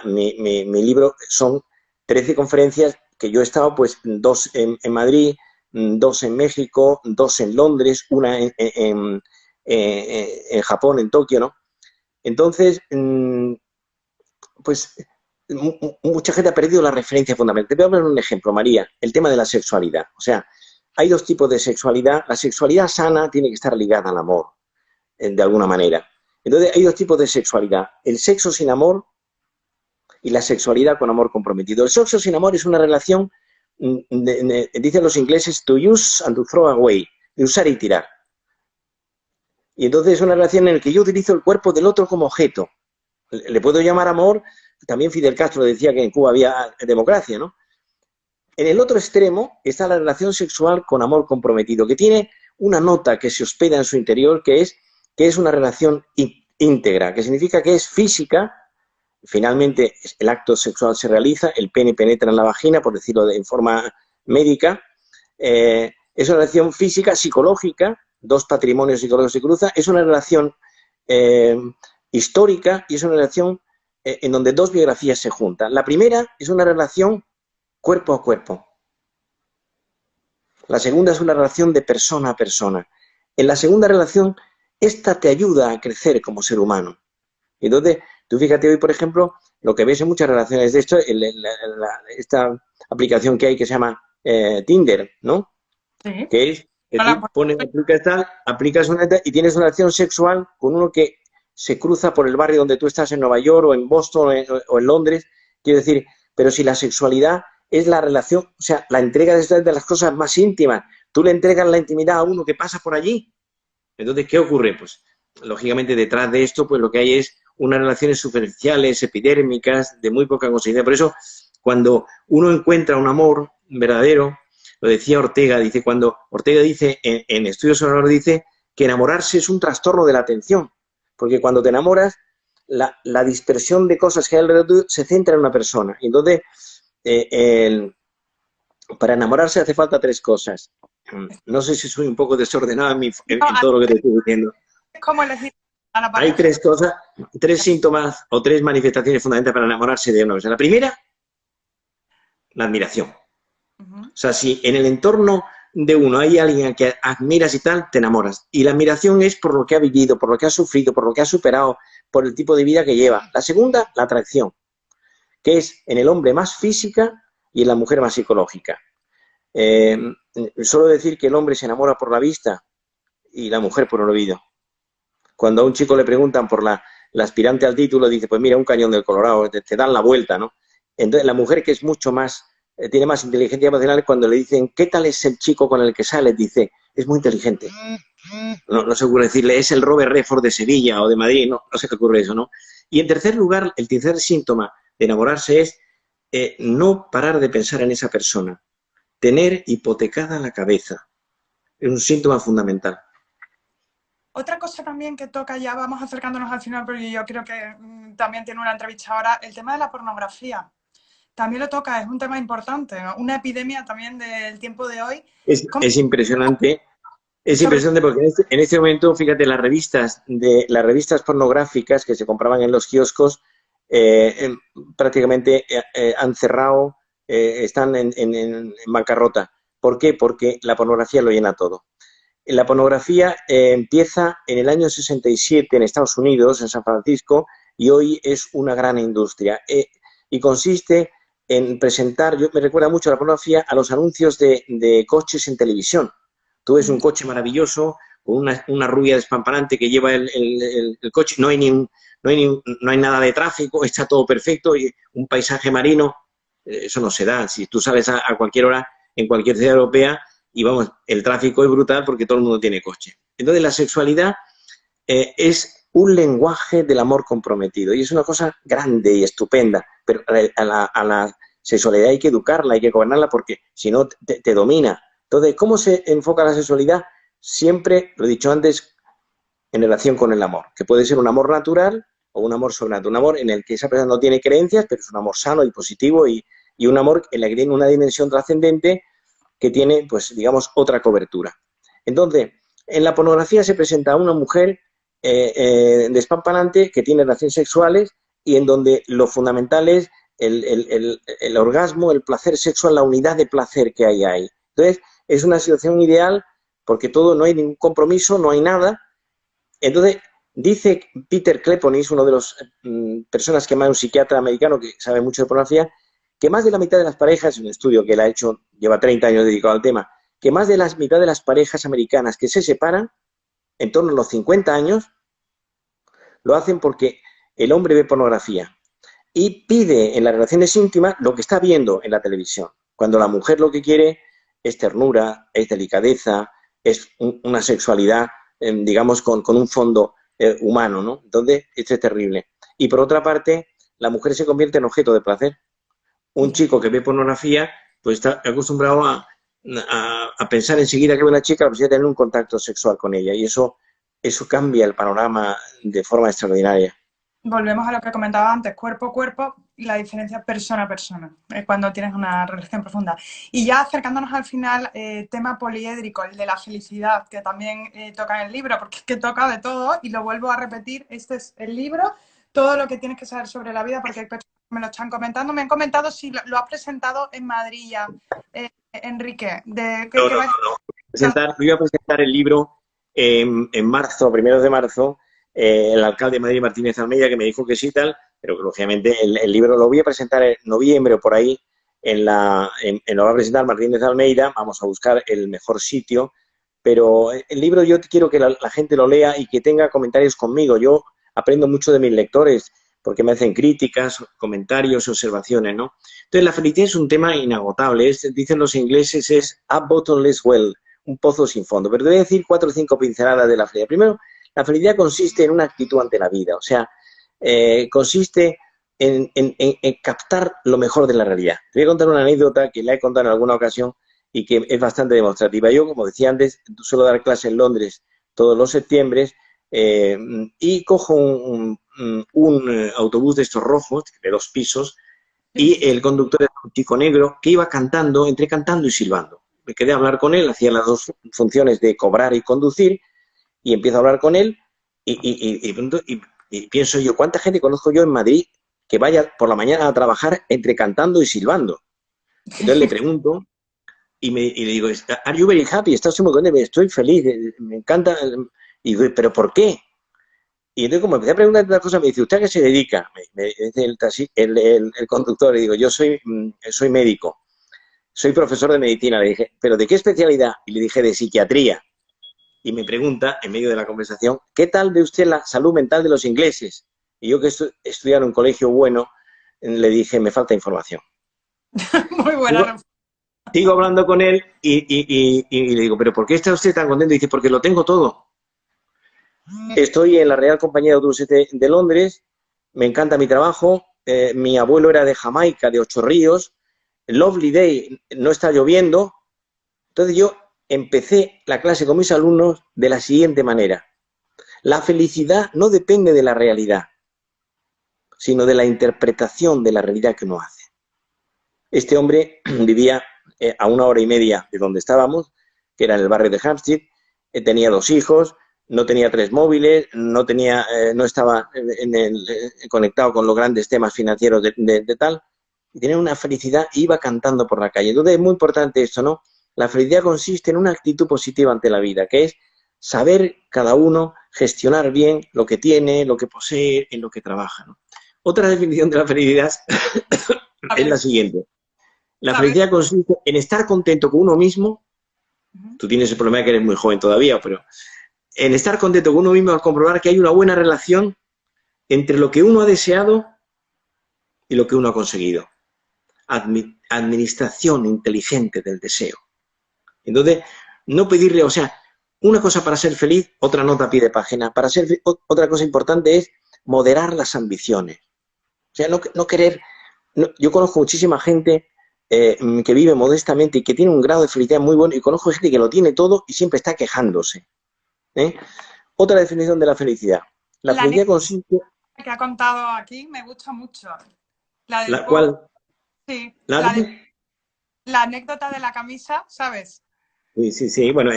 mi libro son 13 conferencias que yo he estado, pues 2 en Madrid, 2 en México, 2 en Londres, una en Japón, en Tokio, ¿no? Entonces, pues mucha gente ha perdido la referencia fundamental. Te voy a poner un ejemplo, María, el tema de la sexualidad. O sea, hay 2 tipos de sexualidad. La sexualidad sana tiene que estar ligada al amor, de alguna manera. Entonces, hay 2 tipos de sexualidad. El sexo sin amor y la sexualidad con amor comprometido. El sexo sin amor es una relación, dicen los ingleses, to use and to throw away, de usar y tirar. Y entonces es una relación en la que yo utilizo el cuerpo del otro como objeto. Le puedo llamar amor, también Fidel Castro decía que en Cuba había democracia, ¿no? En el otro extremo está la relación sexual con amor comprometido, que tiene una nota que se hospeda en su interior, que es que es una relación íntegra, que significa que es física. Finalmente el acto sexual se realiza, el pene penetra en la vagina, por decirlo en forma médica. Es una relación física, psicológica, dos patrimonios psicológicos se cruzan. Es una relación histórica y es una relación en donde dos biografías se juntan. La primera es una relación cuerpo a cuerpo. La segunda es una relación de persona a persona. En la segunda relación, esta te ayuda a crecer como ser humano. Entonces, tú fíjate hoy, por ejemplo, lo que ves en muchas relaciones de esto, esta aplicación que hay que se llama Tinder, ¿no? Sí. Que es que tú pones, aplicas una y tienes una relación sexual con uno que se cruza por el barrio donde tú estás en Nueva York o en Boston o en Londres. Quiero decir, pero si la sexualidad es la relación, o sea, la entrega de las cosas más íntimas, tú le entregas la intimidad a uno que pasa por allí. Entonces, ¿qué ocurre? Pues, lógicamente, detrás de esto, pues lo que hay es unas relaciones superficiales, epidérmicas, de muy poca consistencia. Por eso, cuando uno encuentra un amor verdadero, lo decía Ortega, dice, cuando Ortega dice, en Estudios sobre el amor, dice que enamorarse es un trastorno de la atención, porque cuando te enamoras, la dispersión de cosas que hay alrededor tuyo se centra en una persona. Entonces, para enamorarse hace falta tres cosas. No sé si soy un poco desordenado en todo lo que te estoy diciendo. ¿Cómo elegir a la Hay pareja? tres cosas, tres síntomas o tres manifestaciones fundamentales para enamorarse de una persona. La primera, la admiración. O sea, si en el entorno de uno hay alguien que admiras y tal, te enamoras. Y la admiración es por lo que ha vivido, por lo que ha sufrido, por lo que ha superado, por el tipo de vida que lleva. La segunda, la atracción, que es en el hombre más física y en la mujer más psicológica. Solo decir que el hombre se enamora por la vista y la mujer por el oído. Cuando a un chico le preguntan por la aspirante al título, dice, pues mira, un cañón del Colorado, te dan la vuelta, ¿no? Entonces, la mujer que es mucho más, tiene más inteligencia emocional, cuando le dicen, ¿qué tal es el chico con el que sales? Dice, es muy inteligente. No se ocurre decirle, es el Robert Redford de Sevilla o de Madrid, no se le ocurre eso, ¿no? Y en tercer lugar, el tercer síntoma de enamorarse es no parar de pensar en esa persona, tener hipotecada la cabeza. Es un síntoma fundamental. Otra cosa también que toca, ya vamos acercándonos al final, porque yo creo que también tiene una entrevista ahora, el tema de la pornografía. También lo toca, es un tema importante, ¿no? Una epidemia también del tiempo de hoy. Es impresionante. Es impresionante porque en este momento, fíjate, las revistas pornográficas que se compraban en los kioscos prácticamente han cerrado, están en bancarrota. ¿Por qué? Porque la pornografía lo llena todo. La pornografía empieza en el año 67 en Estados Unidos, en San Francisco, y hoy es una gran industria. Y consiste en presentar, me recuerda mucho la pornografía, a los anuncios de coches en televisión. Tú ves un coche maravilloso, con una rubia despampanante que lleva el coche, no hay nada de tráfico, está todo perfecto, y un paisaje marino, eso no se da. Si tú sales a cualquier hora en cualquier ciudad europea, y vamos, el tráfico es brutal porque todo el mundo tiene coche. Entonces la sexualidad es un lenguaje del amor comprometido y es una cosa grande y estupenda, pero a la sexualidad hay que educarla, hay que gobernarla porque si no te domina. Entonces, ¿cómo se enfoca la sexualidad? Siempre, lo he dicho antes, en relación con el amor, que puede ser un amor natural o un amor sobrenatural, un amor en el que esa persona no tiene creencias, pero es un amor sano y positivo y un amor en el que tiene una dimensión trascendente que tiene, pues, digamos, otra cobertura. Entonces, en la pornografía se presenta a una mujer despampanante que tiene relaciones sexuales y en donde lo fundamental es el orgasmo, el placer sexual, la unidad de placer que hay ahí. Entonces, es una situación ideal porque no hay ningún compromiso, no hay nada. Entonces, dice Peter Kleponis, uno de las personas que más, un psiquiatra americano que sabe mucho de pornografía, que más de la mitad de las parejas, un estudio que él ha hecho, lleva 30 años dedicado al tema, que más de la mitad de las parejas americanas que se separan, en torno a los 50 años, lo hacen porque el hombre ve pornografía y pide en las relaciones íntimas lo que está viendo en la televisión. Cuando la mujer lo que quiere es ternura, es delicadeza, es una sexualidad, digamos, con un fondo humano, ¿no? Entonces, esto es terrible. Y por otra parte, la mujer se convierte en objeto de placer. Un chico que ve pornografía, pues está acostumbrado a pensar enseguida que ve una chica, pues ya tener un contacto sexual con ella. Y eso eso cambia el panorama de forma extraordinaria. Volvemos a lo que comentaba antes, cuerpo a cuerpo, y la diferencia persona a persona, cuando tienes una relación profunda. Y ya acercándonos al final, tema poliédrico, el de la felicidad, que también toca en el libro, porque es que toca de todo, y lo vuelvo a repetir, este es el libro, todo lo que tienes que saber sobre la vida, porque hay personas que me lo están comentando, me han comentado si lo has presentado en Madrid ya, Enrique, de No, no, no, no. Iba a presentar el libro en marzo, primeros de marzo, el alcalde de Madrid, Martínez Almeida, que me dijo que sí tal, pero lógicamente el libro lo voy a presentar en noviembre o por ahí, lo va a presentar Martínez Almeida, vamos a buscar el mejor sitio, pero el libro yo quiero que la gente lo lea y que tenga comentarios conmigo. Yo aprendo mucho de mis lectores porque me hacen críticas, comentarios, observaciones, ¿no? Entonces, la felicidad es un tema inagotable. Dicen los ingleses, es a bottomless well, un pozo sin fondo. Pero te voy a decir 4 o 5 pinceladas de la felicidad. Primero, la felicidad consiste en una actitud ante la vida. O sea, consiste en captar lo mejor de la realidad. Te voy a contar una anécdota que la he contado en alguna ocasión y que es bastante demostrativa. Yo, como decía antes, suelo dar clase en Londres todos los septiembre y cojo un autobús de estos rojos, de 2 pisos, y el conductor era un chico negro que iba cantando, entre cantando y silbando. Me quedé a hablar con él, hacía las 2 funciones de cobrar y conducir, y empiezo a hablar con él, y pienso yo, ¿cuánta gente conozco yo en Madrid que vaya por la mañana a trabajar entre cantando y silbando? Entonces le pregunto, y le digo, ¿Are you very happy? ¿Estás muy contento? Estoy feliz, me encanta. Y digo, ¿pero por qué? Y entonces, como empecé a preguntar otras cosas, me dice, ¿usted a qué se dedica? Me dice el conductor, y digo, yo soy médico, soy profesor de medicina. Le dije, ¿pero de qué especialidad? Y le dije, de psiquiatría. Y me pregunta, en medio de la conversación, ¿qué tal ve usted la salud mental de los ingleses? Y yo, que estudié en un colegio bueno, le dije, me falta información. Muy buena. Sigo hablando con él y le digo, ¿pero por qué está usted tan contento? Y dice, porque lo tengo todo. Estoy en la Real Compañía de Autobuses de Londres, me encanta mi trabajo, mi abuelo era de Jamaica, de 8 Ríos, lovely day, no está lloviendo. Entonces yo empecé la clase con mis alumnos de la siguiente manera. La felicidad no depende de la realidad, sino de la interpretación de la realidad que uno hace. Este hombre vivía a 1 hora y media de donde estábamos, que era en el barrio de Hampstead, tenía 2 hijos, no tenía 3 móviles, no estaba conectado con los grandes temas financieros de tal, y tenía una felicidad, iba cantando por la calle. Entonces es muy importante esto, ¿no? La felicidad consiste en una actitud positiva ante la vida, que es saber cada uno gestionar bien lo que tiene, lo que posee, en lo que trabaja, ¿no? Otra definición de la felicidad es la siguiente. La felicidad consiste en estar contento con uno mismo. Tú tienes el problema de que eres muy joven todavía, pero en estar contento con uno mismo al comprobar que hay una buena relación entre lo que uno ha deseado y lo que uno ha conseguido. Administración inteligente del deseo. Entonces, no pedirle, o sea, una cosa para ser feliz, otra nota a pie de página. Otra cosa importante es moderar las ambiciones. O sea, no querer... yo conozco muchísima gente que vive modestamente y que tiene un grado de felicidad muy bueno, y conozco gente que lo tiene todo y siempre está quejándose. Otra definición de la felicidad. La felicidad consiste... que ha contado aquí me gusta mucho. ¿La cual? Sí. La anécdota de la camisa, ¿sabes? Sí. Bueno,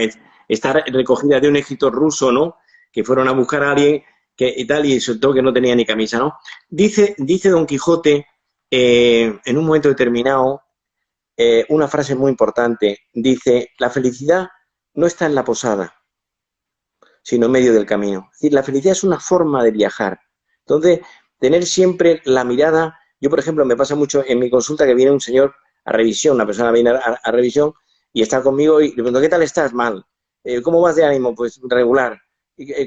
está recogida de un escritor ruso, ¿no? Que fueron a buscar a alguien y tal, y resultó que no tenía ni camisa, ¿no? Dice Don Quijote, en un momento determinado, una frase muy importante. Dice, la felicidad no está en la posada, sino en medio del camino. Es decir, la felicidad es una forma de viajar. Entonces, tener siempre la mirada... Yo, por ejemplo, me pasa mucho en mi consulta que viene un señor a revisión, una persona viene a revisión y está conmigo y le pregunto, ¿qué tal estás? Mal. ¿Cómo vas de ánimo? Pues regular.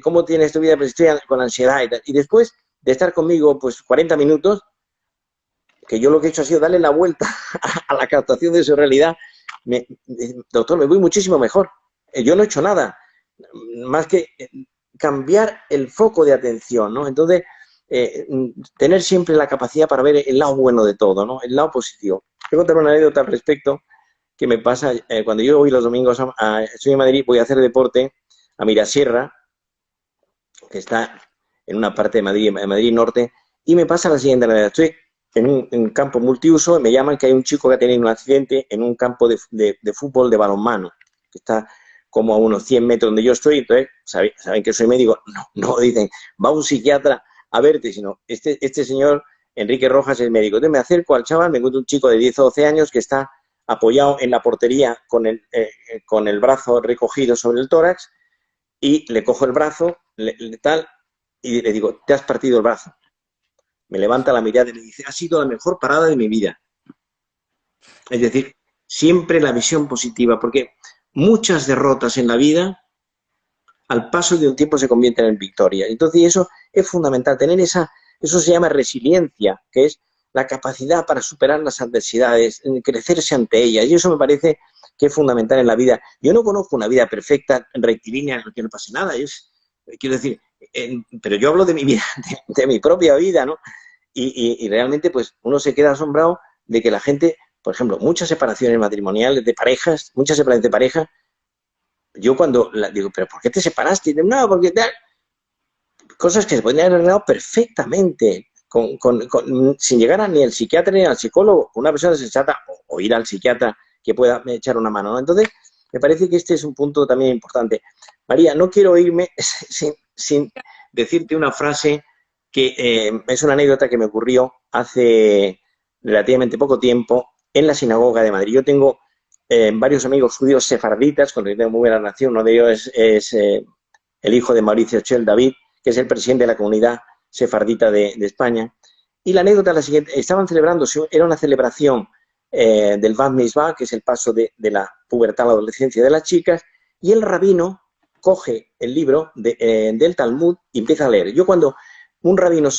¿Cómo tienes tu vida? Pues estoy con ansiedad y tal. Y después de estar conmigo, pues 40 minutos, que yo lo que he hecho ha sido darle la vuelta a la captación de su realidad, doctor, me voy muchísimo mejor. Yo no he hecho nada más que cambiar el foco de atención, ¿no? Entonces, tener siempre la capacidad para ver el lado bueno de todo, ¿no? El lado positivo. Voy a contar una anécdota al respecto que me pasa cuando yo voy los domingos, estoy en Madrid, voy a hacer deporte a Mirasierra, que está en una parte de Madrid, en Madrid Norte, y me pasa la siguiente realidad. Estoy en un campo multiuso y me llaman que hay un chico que ha tenido un accidente en un campo de fútbol de balonmano, que está como a unos 100 metros donde yo estoy. Entonces, saben que soy médico, no dicen, va un psiquiatra a verte, sino este señor Enrique Rojas es médico. Entonces me acerco al chaval, me encuentro un chico de 10 o 12 años que está apoyado en la portería con el brazo recogido sobre el tórax, y le cojo el brazo, tal, y le digo, te has partido el brazo. Me levanta la mirada y me dice, ha sido la mejor parada de mi vida. Es decir, siempre la visión positiva, porque muchas derrotas en la vida, al paso de un tiempo, se convierten en victorias. Entonces, eso es fundamental, tener eso se llama resiliencia, que es la capacidad para superar las adversidades, crecerse ante ellas, y eso me parece que es fundamental en la vida. Yo no conozco una vida perfecta, rectilínea, en la que no pase nada. Quiero decir, pero yo hablo de mi vida, de mi propia vida, ¿no? Y realmente, pues, uno se queda asombrado de que la gente, por ejemplo, muchas separaciones matrimoniales de parejas, muchas separaciones de pareja, yo cuando digo, ¿pero por qué te separaste? Y digo, no, porque tal. Cosas que se podrían haber arreglado perfectamente, sin llegar ni al psiquiatra ni al psicólogo. Una persona sensata, o ir al psiquiatra que pueda echar una mano, ¿no? Entonces, me parece que este es un punto también importante. María, no quiero irme sin decirte una frase que es una anécdota que me ocurrió hace relativamente poco tiempo en la sinagoga de Madrid. Yo tengo varios amigos judíos sefarditas con los que tengo muy buena relación. Uno de ellos es el hijo de Mauricio Chel, David, que es el presidente de la comunidad sefardita de España. Y la anécdota es la siguiente: estaban celebrando, era una celebración del Bat Mitzvah, que es el paso de la pubertad a la adolescencia de las chicas, y el rabino coge el libro del Talmud y empieza a leer. Yo, cuando un rabino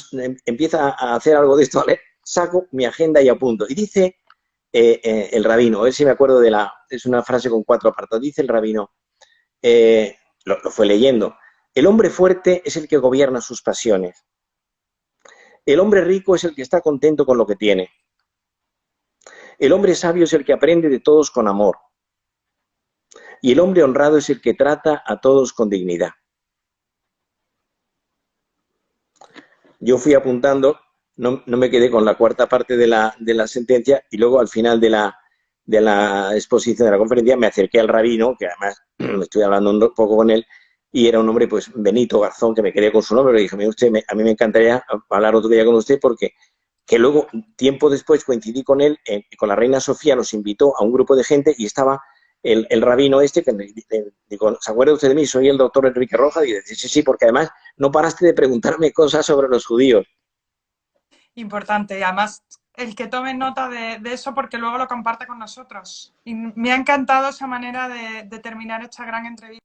empieza a hacer algo de esto, saco mi agenda y apunto. Y dice el rabino, a ver si me acuerdo es una frase con 4 apartados, dice el rabino, lo fue leyendo: el hombre fuerte es el que gobierna sus pasiones. El hombre rico es el que está contento con lo que tiene. El hombre sabio es el que aprende de todos con amor. Y el hombre honrado es el que trata a todos con dignidad. Yo fui apuntando, no me quedé con la 4ª parte de la sentencia, y luego al final de la exposición de la conferencia me acerqué al rabino, que además estuve hablando un poco con él, y era un hombre, pues, Benito Garzón, que me quedé con su nombre. Le dije, mire usted, a mí me encantaría hablar otro día con usted, porque que luego, tiempo después, coincidí con él, con la reina Sofía, nos invitó a un grupo de gente y estaba el rabino que digo, ¿se acuerda usted de mí? Soy el doctor Enrique Rojas. Y dice, sí, porque además no paraste de preguntarme cosas sobre los judíos. Importante, y además el que tome nota de eso, porque luego lo comparte con nosotros. Y me ha encantado esa manera de terminar esta gran entrevista.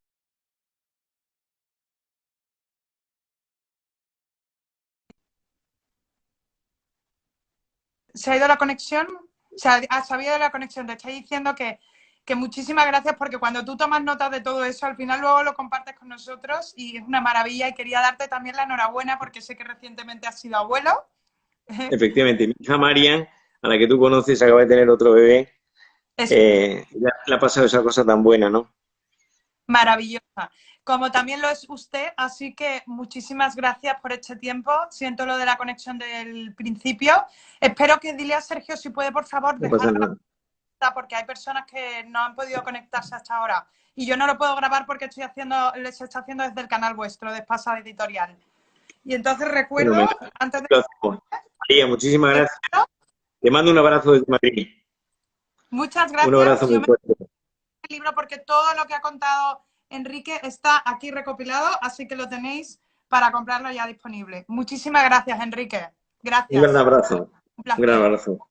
¿Se ha ido la conexión? ¿Se ha sabido de la conexión? Te estoy diciendo que muchísimas gracias, porque cuando tú tomas nota de todo eso, al final luego lo compartes con nosotros y es una maravilla. Y quería darte también la enhorabuena, porque sé que recientemente has sido abuelo. Efectivamente, mi hija Marian, a la que tú conoces, acaba de tener otro bebé. Le ha pasado esa cosa tan buena, ¿no? Maravillosa. Como también lo es usted, así que muchísimas gracias por este tiempo. Siento lo de la conexión del principio. Espero que dile a Sergio si puede, por favor, No pasa nada. porque hay personas que no han podido conectarse hasta ahora. Y yo no lo puedo grabar porque les estoy haciendo desde el canal vuestro de Espasa Editorial. Y entonces recuerdo, antes de... María, muchísimas gracias. Te mando un abrazo desde Madrid. Muchas gracias. Un abrazo muy fuerte. El libro, porque todo lo que ha contado Enrique está aquí recopilado, así que lo tenéis para comprarlo ya disponible. Muchísimas gracias, Enrique. Gracias. Un gran abrazo. Un placer. Un gran abrazo.